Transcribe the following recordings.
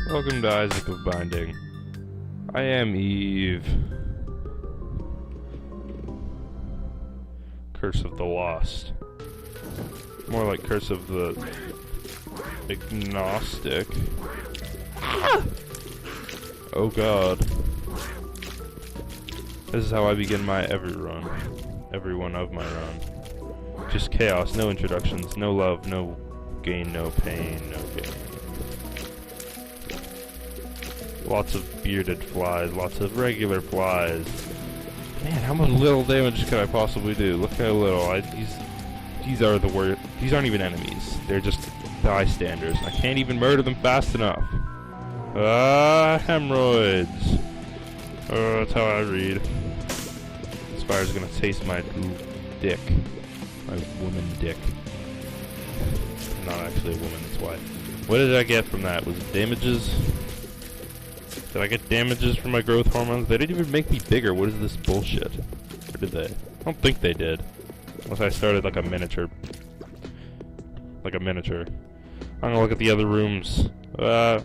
Welcome to Isaac of Binding. I am Eve. Curse of the Lost. More like Curse of the Agnostic. Oh god. This is how I begin my every run. Every one of my run. Just chaos, no introductions, no love, no gain, no pain, no gain. Lots of bearded flies, lots of regular flies. Man, how much little damage can I possibly do? Look how little. These are the worst. These aren't even enemies. They're just bystanders. I can't even murder them fast enough. Hemorrhoids. That's how I read. This fire's gonna taste my dick. My woman dick. Not actually a woman, that's why. What did I get from that? Was it damages? Did I get damages from my growth hormones? They didn't even make me bigger. What is this bullshit? Or did they? I don't think they did. Unless I started like a miniature. Like a miniature. I'm gonna look at the other rooms. Oh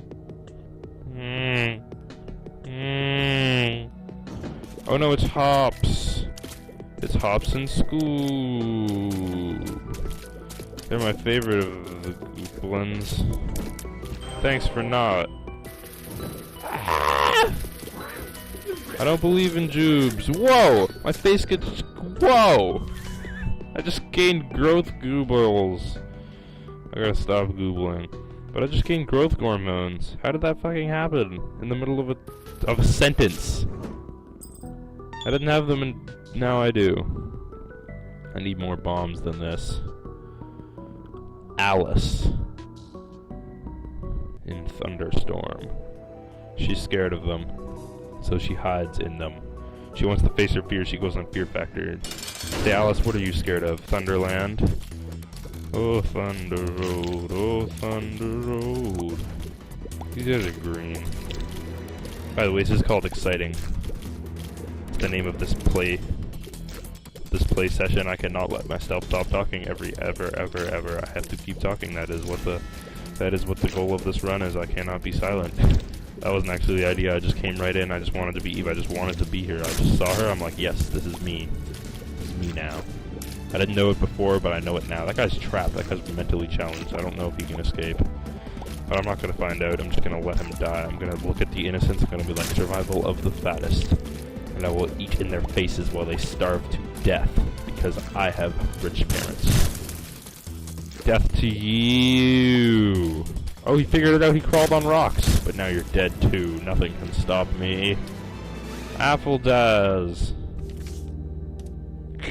no, it's hops. It's hops and Scoob. They're my favorite of the blends. Thanks for not. I don't believe in jubes. Whoa! My face gets... Whoa! I just gained growth goobles. I gotta stop googling. But I just gained growth hormones. How did that fucking happen? In the middle of a sentence. I didn't have them and now I do. I need more bombs than this. Alice. In Thunderstorm. She's scared of them. So she hides in them. She wants to face her fear, she goes on Fear Factor. Say, Alice, what are you scared of? Thunderland? Oh, Thunder Road, oh, Thunder Road. These guys are green. By the way, this is called Exciting. It's the name of this play session. I cannot let myself stop talking ever. I have to keep talking. That is what the goal of this run is. I cannot be silent. That wasn't actually the idea. I just came right in. I just wanted to be Eve. I just wanted to be here. I just saw her. I'm like, yes, this is me. This is me now. I didn't know it before, but I know it now. That guy's trapped. That guy's mentally challenged. I don't know if he can escape. But I'm not going to find out. I'm just going to let him die. I'm going to look at the innocents. I'm going to be like, survival of the fattest. And I will eat in their faces while they starve to death. Because I have rich parents. Death to you. Oh, he figured it out. He crawled on rocks. But now you're dead too. Nothing can stop me. Apple does. I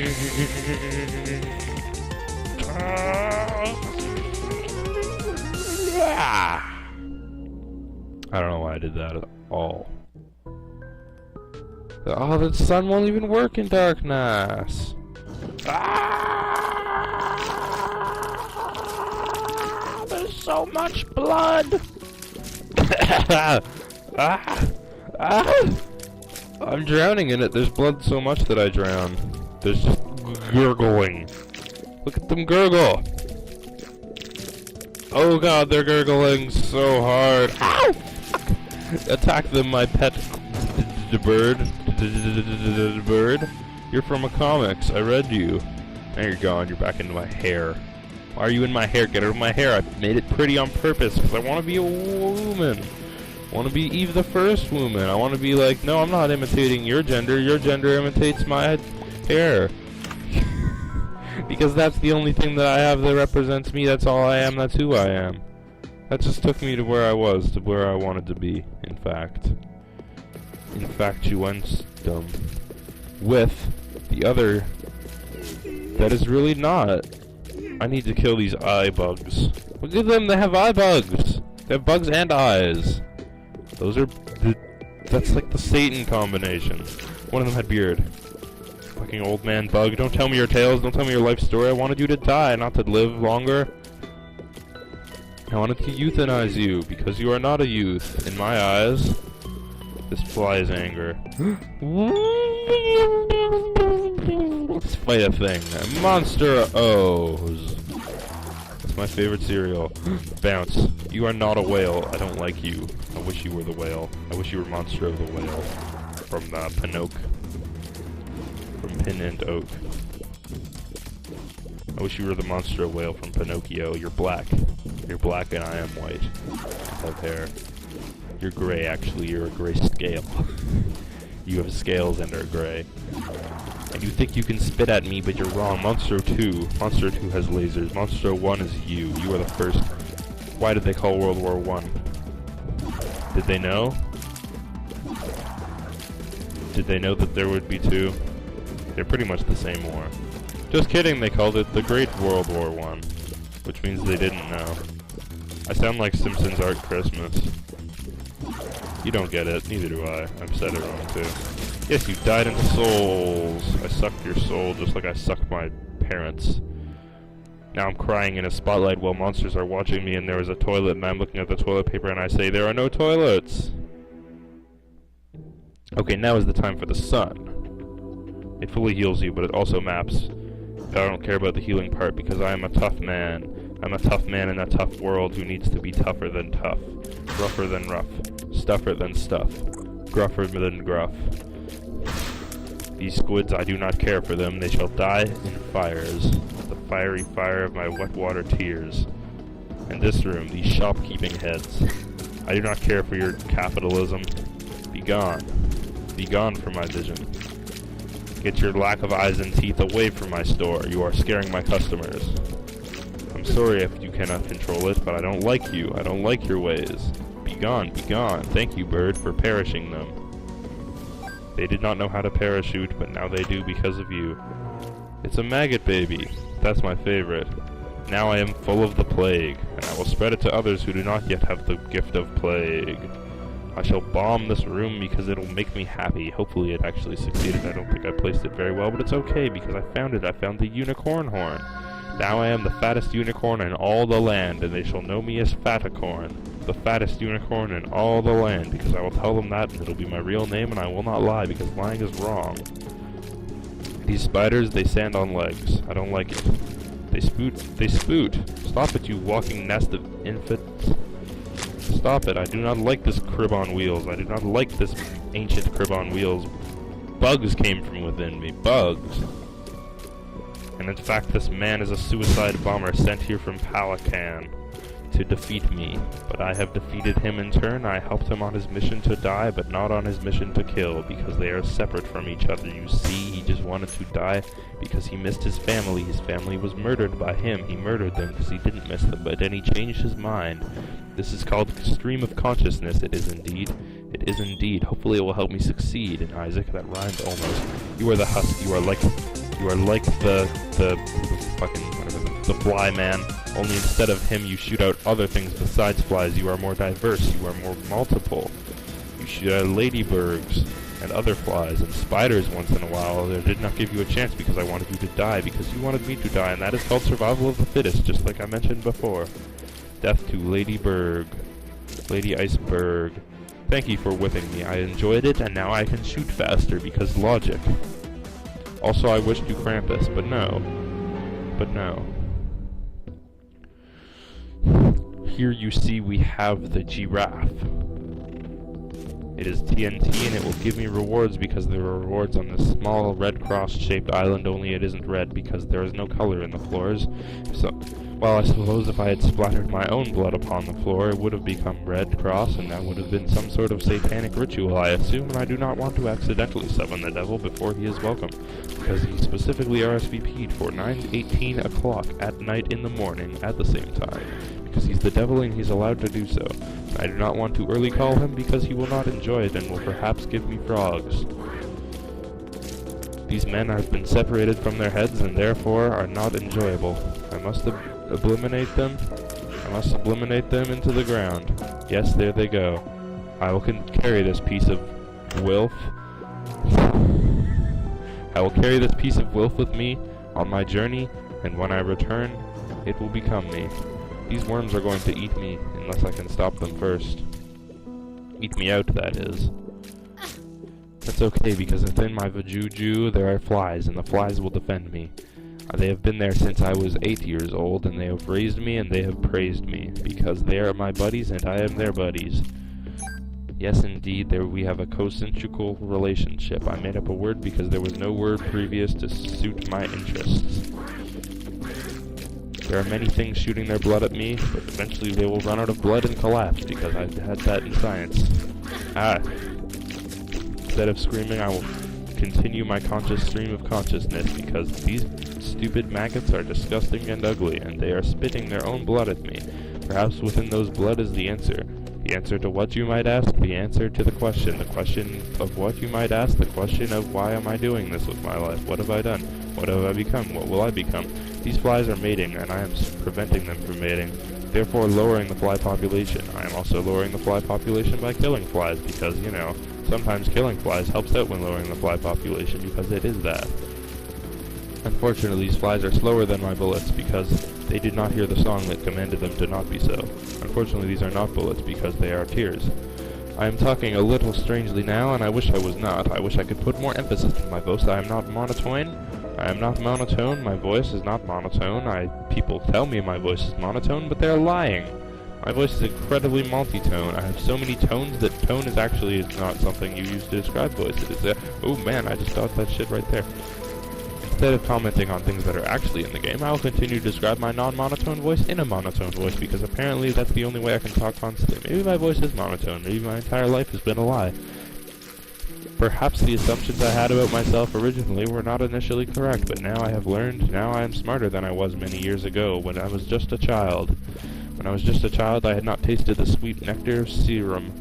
don't know why I did that at all. Oh, the sun won't even work in darkness. There's so much blood. I'm drowning in it. There's blood so much that I drown. There's just gurgling. Look at them gurgle. Oh god, they're gurgling so hard. Ow! Attack them, my pet bird. Bird. You're from a comics. I read you. Now you're gone. You're back into my hair. Why are you in my hair? Get out of my hair. I made it pretty on purpose because I want to be a woman. I want to be Eve the First woman. I want to be like, no, I'm not imitating your gender. Your gender imitates my hair. Because that's the only thing that I have that represents me. That's all I am. That's who I am. That just took me to where I was, to where I wanted to be, in fact. Infatuenstum. With the other that is really not. I need to kill these eye bugs. Look at them, they have eye bugs. They have bugs and eyes. Those are that's like the Satan combination. One of them had beard. Fucking old man bug. Don't tell me your tales. Don't tell me your life story. I wanted you to die, not to live longer. I wanted to euthanize you because you are not a youth in my eyes. This fly's anger. Let's fight a thing. Monster O's. That's my favorite cereal. Bounce. You are not a whale. I don't like you. I wish you were the whale. I wish you were Monstro the whale. From Pinocchio. From Pin and Oak. I wish you were the Monstro whale from Pinocchio. You're black. You're black and I am white. I have hair. You're gray, actually. You're a gray scale. You have scales and are gray. And you think you can spit at me, but you're wrong. Monstro 2. Monstro 2 has lasers. Monstro 1 is you. You are the first. Why did they call World War 1? Did they know? Did they know that there would be 2? They're pretty much the same war. Just kidding, they called it the Great World War 1. Which means they didn't know. I sound like Simpsons Art Christmas. You don't get it, neither do I. I've said it wrong too. Yes, you died into souls. I sucked your soul just like I sucked my parents. Now I'm crying in a spotlight while monsters are watching me and there is a toilet and I'm looking at the toilet paper and I say, there are no toilets! Okay, now is the time for the sun. It fully heals you, but it also maps. I don't care about the healing part because I am a tough man. I'm a tough man in a tough world who needs to be tougher than tough. Rougher than rough. Stuffer than stuff. Gruffer than gruff. These squids, I do not care for them. They shall die in fires. The fiery fire of my wet water tears. In this room, these shopkeeping heads. I do not care for your capitalism. Be gone. Be gone from my vision. Get your lack of eyes and teeth away from my store. You are scaring my customers. I'm sorry if you cannot control it, but I don't like you. I don't like your ways. Be gone, be gone. Thank you, bird, for perishing them. They did not know how to parachute, but now they do because of you. It's a maggot baby. That's my favorite. Now I am full of the plague, and I will spread it to others who do not yet have the gift of plague. I shall bomb this room because it'll make me happy. Hopefully it actually succeeded. I don't think I placed it very well, but it's okay because I found it. I found the unicorn horn. Now I am the fattest unicorn in all the land, and they shall know me as Fatacorn. The fattest unicorn in all the land, because I will tell them that, and it'll be my real name, and I will not lie, because lying is wrong. These spiders, they stand on legs. I don't like it. They spoot. They spoot. Stop it, you walking nest of infants. Stop it. I do not like this crib on wheels. I do not like this ancient crib on wheels. Bugs came from within me. Bugs. And in fact, this man is a suicide bomber sent here from Palacan to defeat me. But I have defeated him in turn. I helped him on his mission to die, but not on his mission to kill, because they are separate from each other. You see, he just wanted to die because he missed his family. His family was murdered by him. He murdered them because he didn't miss them, but then he changed his mind. This is called stream of consciousness. It is indeed. It is indeed. Hopefully it will help me succeed. And Isaac, that rhymed almost. You are the husk. You are like the fucking whatever, the fly man. Only instead of him, you shoot out other things besides flies. You are more diverse. You are more multiple. You shoot out ladybirds and other flies and spiders once in a while. I did not give you a chance because I wanted you to die because you wanted me to die, and that is called survival of the fittest, just like I mentioned before. Death to Ladybird. Lady Iceberg. Thank you for whipping me. I enjoyed it, and now I can shoot faster because logic. Also, I wished you Krampus, but no. But no. Here you see we have the giraffe. It is TNT and it will give me rewards because there are rewards on this small red cross-shaped island, only it isn't red because there is no color in the floors. So, well, I suppose if I had splattered my own blood upon the floor, it would have become red cross, and that would have been some sort of satanic ritual, I assume, and I do not want to accidentally summon the devil before he is welcome, because he specifically RSVP'd for 9:18 o'clock at night in the morning at the same time, because he's the devil and he's allowed to do so. I do not want to early call him because he will not enjoy it and will perhaps give me frogs. These men have been separated from their heads and therefore are not enjoyable. I must eliminate them. I must subliminate them into the ground. Yes, there they go. I will carry this piece of wilf. I will carry this piece of wilf with me on my journey, and when I return, it will become me. These worms are going to eat me unless I can stop them first. Eat me out, that is. That's okay, because within my vajuju there are flies, and the flies will defend me. They have been there since I was 8 years old, and they have raised me and they have praised me, because they are my buddies and I am their buddies. Yes, indeed, there we have a consensual relationship. I made up a word because there was no word previous to suit my interests. There are many things shooting their blood at me, but eventually they will run out of blood and collapse, because I've had that in science. Instead of screaming, I will continue my conscious stream of consciousness, because these stupid maggots are disgusting and ugly, and they are spitting their own blood at me. Perhaps within those blood is the answer. The answer to what, you might ask? The answer to the question of what, you might ask? The question of why am I doing this with my life? What have I done? What have I become? What will I become? These flies are mating, and I am preventing them from mating, therefore lowering the fly population. I am also lowering the fly population by killing flies, because, you know, sometimes killing flies helps out when lowering the fly population, because it is that. Unfortunately, these flies are slower than my bullets, because they did not hear the song that commanded them to not be so. Unfortunately, these are not bullets, because they are tears. I am talking a little strangely now, and I wish I was not. I wish I could put more emphasis in my voice. I am not monotone. My voice is not monotone. People tell me my voice is monotone, but they're lying. My voice is incredibly multi-tone. I have so many tones that tone is actually not something you use to describe voice. It is oh man, I just got that shit right there. Instead of commenting on things that are actually in the game, I will continue to describe my non-monotone voice in a monotone voice, because apparently that's the only way I can talk constantly. Maybe my voice is monotone. Maybe my entire life has been a lie. Perhaps the assumptions I had about myself originally were not initially correct, but now I have learned, now I am smarter than I was many years ago, when I was just a child. When I was just a child, I had not tasted the sweet nectar serum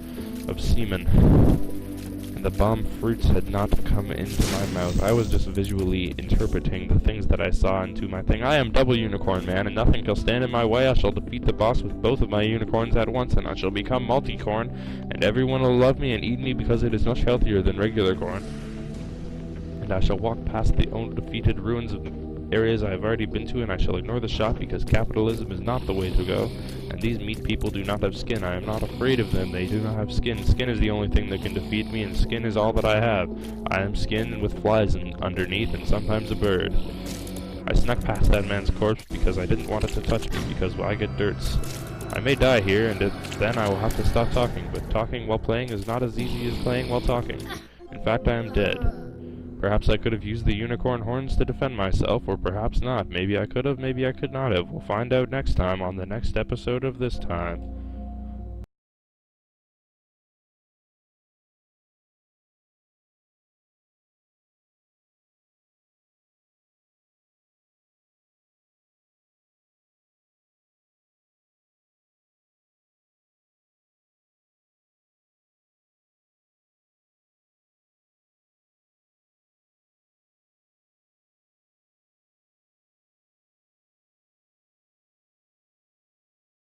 of semen, and the bomb fruits had not come into my mouth. I was just visually interpreting the things that I saw into my thing. I am double unicorn man, and nothing shall stand in my way. I shall defeat the boss with both of my unicorns at once, and I shall become multi-corn, and everyone will love me and eat me because it is much healthier than regular corn. And I shall walk past the undefeated ruins of areas I have already been to, and I shall ignore the shop, because capitalism is not the way to go. And these meat people do not have skin. I am not afraid of them. They do not have skin. Skin is the only thing that can defeat me, and skin is all that I have. I am skin with flies underneath, and sometimes a bird. I snuck past that man's corpse because I didn't want it to touch me, because I get dirts. I may die here, and then I will have to stop talking, but talking while playing is not as easy as playing while talking. In fact, I am dead. Perhaps I could have used the unicorn horns to defend myself, or perhaps not. Maybe I could have, maybe I could not have. We'll find out next time on the next episode of This Time.